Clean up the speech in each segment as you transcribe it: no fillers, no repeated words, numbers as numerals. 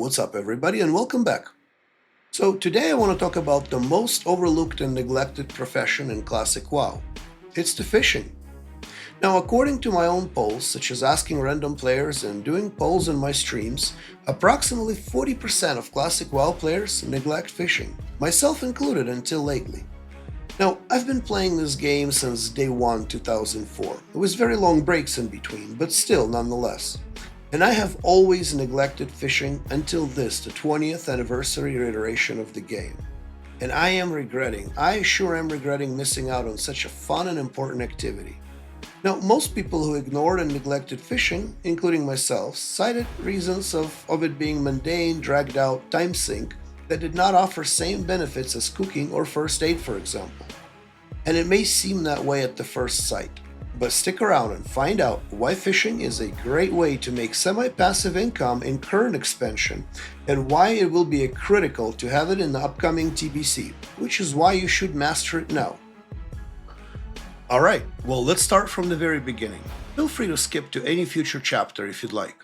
what's up everybody and welcome back. So today I want to talk about the most overlooked and neglected profession in classic WoW. It's the fishing. Now according to my own polls, such as asking random players and doing polls in my streams, approximately 40% of classic WoW players neglect fishing, myself included until lately. Now, I've been playing this game since day 1, 2004. It was very long breaks in between, but still nonetheless. And I have always neglected fishing until this, the 20th anniversary iteration of the game. And I sure am regretting missing out on such a fun and important activity. Now, most people who ignored and neglected fishing, including myself, cited reasons of it being mundane, dragged out, time sink, that did not offer same benefits as cooking or first aid, for example. And it may seem that way at the first sight. But stick around and find out why fishing is a great way to make semi-passive income in current expansion and why it will be critical to have it in the upcoming TBC, which is why you should master it now. Alright, well let's start from the very beginning. Feel free to skip to any future chapter if you'd like.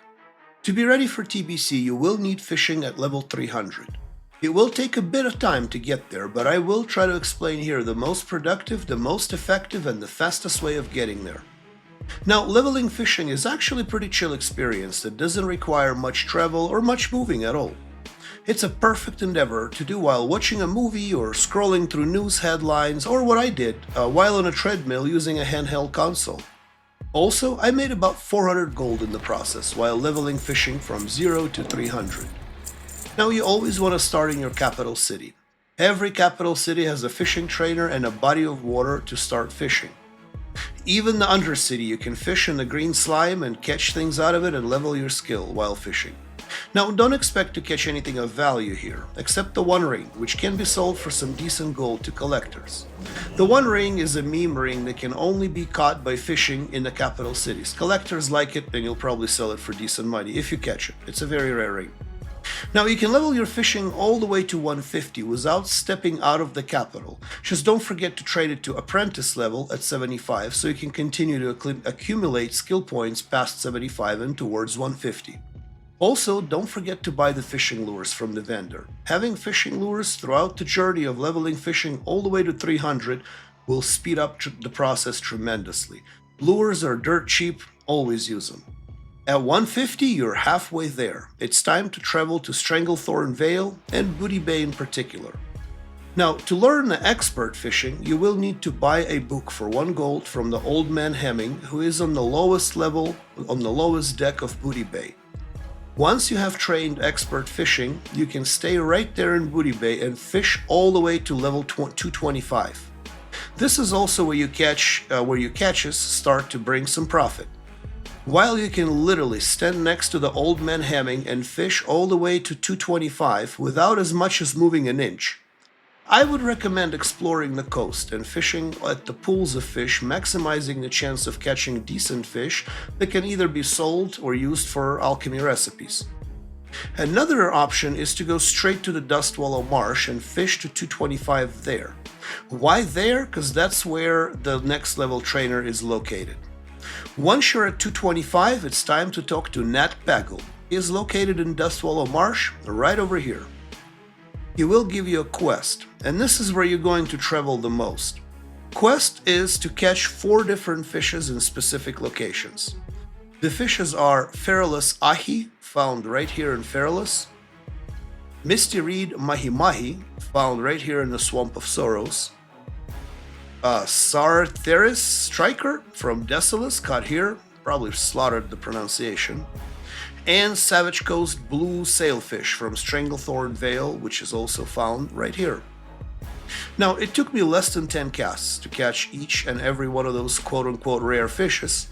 To be ready for TBC you will need fishing at level 300. It will take a bit of time to get there, but I will try to explain here the most productive, the most effective, and the fastest way of getting there. Now, leveling fishing is actually a pretty chill experience that doesn't require much travel or much moving at all. It's a perfect endeavor to do while watching a movie or scrolling through news headlines, or what I did while on a treadmill using a handheld console. Also, I made about 400 gold in the process while leveling fishing from 0 to 300. Now you always want to start in your capital city. Every capital city has a fishing trainer and a body of water to start fishing. Even the undercity you can fish in the green slime and catch things out of it and level your skill while fishing. Now don't expect to catch anything of value here, except the One Ring, which can be sold for some decent gold to collectors. The One Ring is a meme ring that can only be caught by fishing in the capital cities. Collectors like it and you'll probably sell it for decent money if you catch it. It's a very rare ring. Now you can level your fishing all the way to 150 without stepping out of the capital. Just don't forget to trade it to apprentice level at 75 so you can continue to accumulate skill points past 75 and towards 150. Also, don't forget to buy the fishing lures from the vendor. Having fishing lures throughout the journey of leveling fishing all the way to 300 will speed up the process tremendously. Lures are dirt cheap, always use them. At 150, you're halfway there. It's time to travel to Stranglethorn Vale and Booty Bay in particular. Now, to learn the expert fishing, you will need to buy a book for 1 gold from the old man Hemming, who is on the lowest level, on the lowest deck of Booty Bay. Once you have trained expert fishing, you can stay right there in Booty Bay and fish all the way to level 225. This is also where your catches start to bring some profit. While you can literally stand next to the old man Hemming and fish all the way to 225 without as much as moving an inch. I would recommend exploring the coast and fishing at the pools of fish, maximizing the chance of catching decent fish that can either be sold or used for alchemy recipes. Another option is to go straight to the Dustwallow Marsh and fish to 225 there. Why there? Because that's where the next level trainer is located. Once you're at 225, it's time to talk to Nat Bagel. He is located in Dustwallow Marsh, right over here. He will give you a quest, and this is where you're going to travel the most. Quest is to catch 4 different fishes in specific locations. The fishes are Feralus Ahi, found right here in Feralus, Misty Reed Mahi Mahi, found right here in the Swamp of Sorrows, Sartheris Striker from Desolus, caught here, probably slaughtered the pronunciation, and Savage Coast Blue Sailfish from Stranglethorn Vale, which is also found right here. Now, it took me less than 10 casts to catch each and every one of those quote-unquote rare fishes.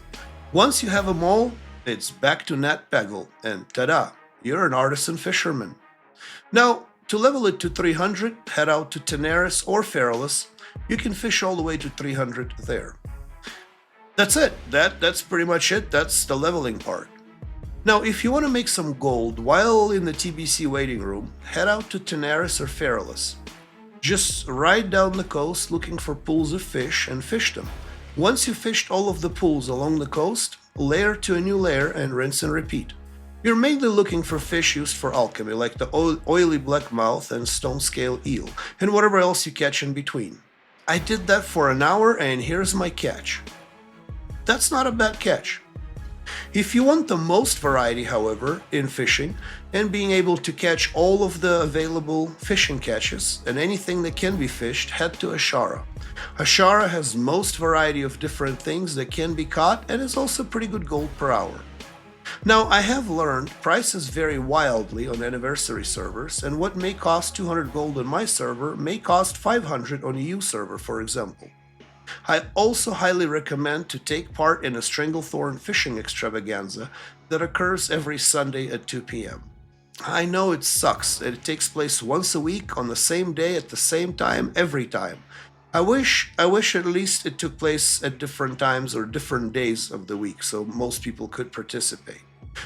Once you have them all, it's back to Nat Bagel, and ta-da, you're an artisan fisherman. Now, to level it to 300, head out to Tenaris or Feralus. You can fish all the way to 300 there. That's it. That's pretty much it. That's the leveling part. Now, if you want to make some gold while in the TBC waiting room, head out to Tenaris or Feralus. Just ride down the coast looking for pools of fish and fish them. Once you've fished all of the pools along the coast, layer to a new layer and rinse and repeat. You're mainly looking for fish used for alchemy, like the oily blackmouth and stone scale eel, and whatever else you catch in between. I did that for an hour, and here's my catch. That's not a bad catch. If you want the most variety, however, in fishing, and being able to catch all of the available fishing catches and anything that can be fished, head to Ashara. Ashara has most variety of different things that can be caught and is also pretty good gold per hour. Now, I have learned prices vary wildly on anniversary servers, and what may cost 200 gold on my server may cost 500 on a U server, for example. I also highly recommend to take part in a Stranglethorn fishing extravaganza that occurs every Sunday at 2 p.m. I know it sucks that it takes place once a week on the same day at the same time every time. I wish at least it took place at different times or different days of the week so most people could participate.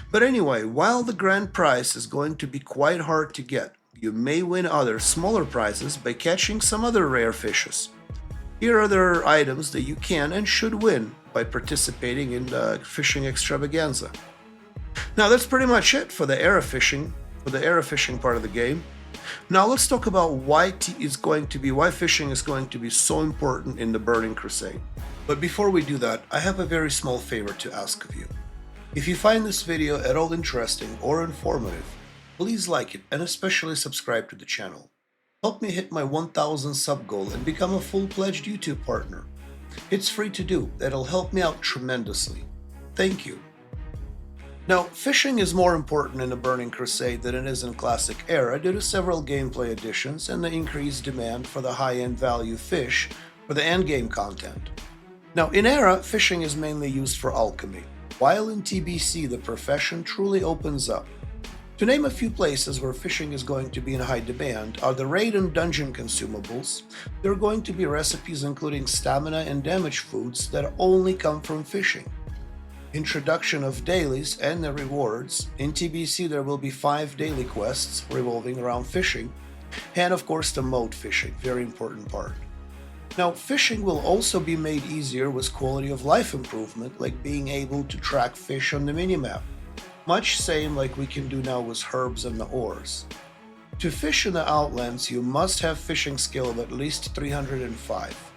But anyway, while the grand prize is going to be quite hard to get, you may win other smaller prizes by catching some other rare fishes. Here are other items that you can and should win by participating in the fishing extravaganza. Now that's pretty much it for the era fishing part of the game. Now let's talk about why fishing is going to be so important in the Burning Crusade. But before we do that, I have a very small favor to ask of you. If you find this video at all interesting or informative, please like it and especially subscribe to the channel. Help me hit my 1000 sub goal and become a full-fledged YouTube partner. It's free to do, that'll help me out tremendously. Thank you. Now, fishing is more important in the Burning Crusade than it is in Classic Era due to several gameplay additions and the increased demand for the high-end value fish for the endgame content. Now, in Era, fishing is mainly used for alchemy, while in TBC the profession truly opens up. To name a few places where fishing is going to be in high demand are the raid and dungeon consumables. There are going to be recipes including stamina and damage foods that only come from fishing. Introduction of dailies and the rewards. In TBC there will be 5 daily quests revolving around fishing, and of course the mode fishing, very important part. Now, fishing will also be made easier with quality of life improvement, like being able to track fish on the minimap. Much same like we can do now with herbs and the ores. To fish in the Outlands, you must have fishing skill of at least 305.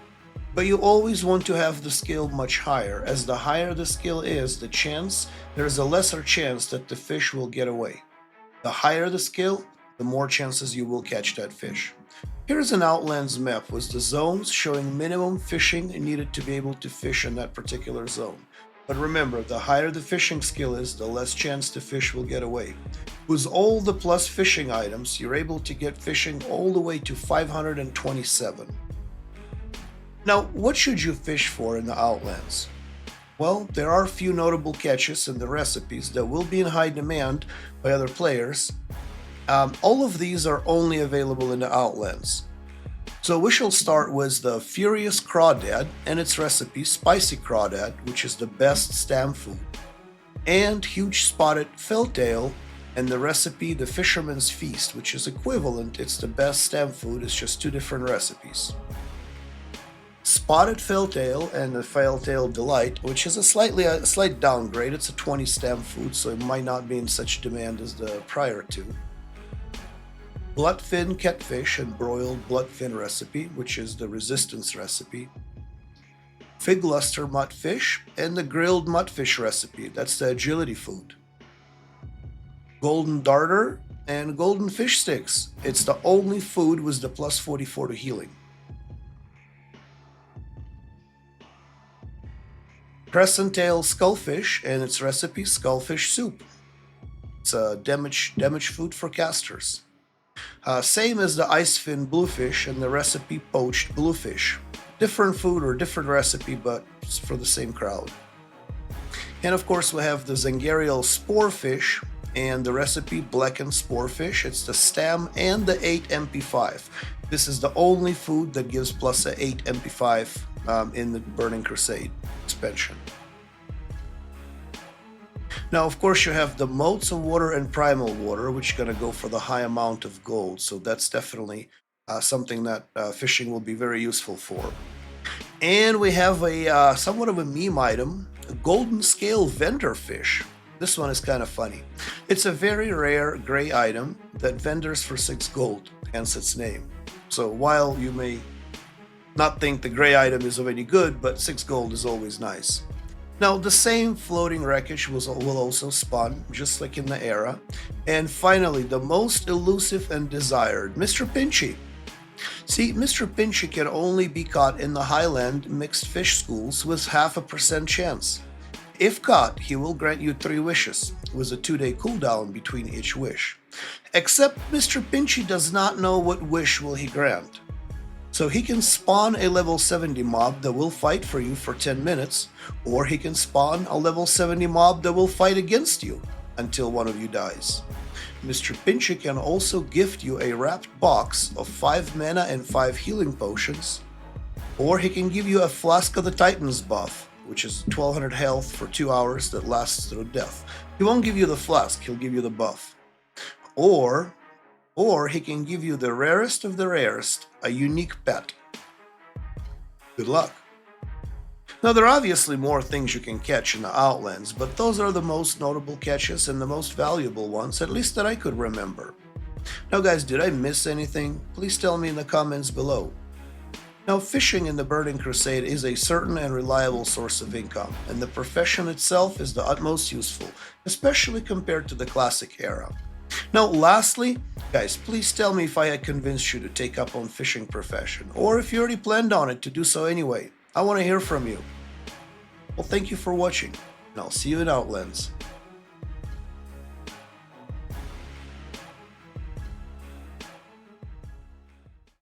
But you always want to have the skill much higher, as the higher the skill is, there's a lesser chance that the fish will get away. The higher the skill, the more chances you will catch that fish. Here's an Outlands map with the zones showing minimum fishing needed to be able to fish in that particular zone. But remember, the higher the fishing skill is, the less chance the fish will get away. With all the plus fishing items, you're able to get fishing all the way to 527. Now, what should you fish for in the Outlands? Well, there are a few notable catches in the recipes that will be in high demand by other players. All of these are only available in the Outlands. So we shall start with the Furious Crawdad and its recipe Spicy Crawdad, which is the best stam food, and Huge Spotted Felltail and the recipe The Fisherman's Feast, which is equivalent, it's the best stam food, it's just 2 different recipes. Spotted Felltail and the Felltail Delight, which is a slight downgrade, it's a 20 stam food, so it might not be in such demand as the prior two. Bloodfin Catfish and Broiled Bloodfin recipe, which is the Resistance recipe. Fig Luster Mudfish and the Grilled Mudfish recipe, that's the Agility food. Golden Darter and Golden Fish Sticks, it's the only food with the plus 44 to healing. Crescent Tail Skullfish and its recipe Skullfish Soup. It's a damage food for casters. Same as the Icefin Bluefish and the recipe Poached Bluefish. Different food or different recipe, but it's for the same crowd. And of course we have the Zangarial Sporefish and the recipe Blackened Sporefish. It's the stam and the 8 MP5. This is the only food that gives plus a 8 MP5 in the Burning Crusade expansion. Now, of course, you have the Motes of Water and Primal Water, which are going to go for the high amount of gold. So that's definitely something that fishing will be very useful for. And we have a somewhat of a meme item, a Golden Scale Vendor Fish. This one is kind of funny. It's a very rare gray item that vendors for 6 gold, hence its name. So while you may not think the gray item is of any good, but 6 gold is always nice. Now, the same floating wreckage will also spawn, just like in the era. And finally, the most elusive and desired, Mr. Pinchy. See, Mr. Pinchy can only be caught in the Highland mixed fish schools with 0.5% chance. If caught, he will grant you 3 wishes, with a 2-day cooldown between each wish. Except Mr. Pinchy does not know what wish will he grant. So he can spawn a level 70 mob that will fight for you for 10 minutes, or he can spawn a level 70 mob that will fight against you until one of you dies. Mr. Pinchy can also gift you a wrapped box of 5 mana and 5 healing potions, or he can give you a Flask of the Titans buff, which is 1200 health for 2 hours that lasts through death. He won't give you the flask, he'll give you the buff. Or he can give you the rarest of the rarest, a unique pet. Good luck. Now, there are obviously more things you can catch in the Outlands, but those are the most notable catches and the most valuable ones, at least that I could remember. Now guys, did I miss anything? Please tell me in the comments below. Now, fishing in the Burning Crusade is a certain and reliable source of income, and the profession itself is the utmost useful, especially compared to the classic era. Now, lastly, guys, please tell me if I had convinced you to take up on fishing profession, or if you already planned on it to do so anyway. I want to hear from you. Well, thank you for watching, and I'll see you in Outlands.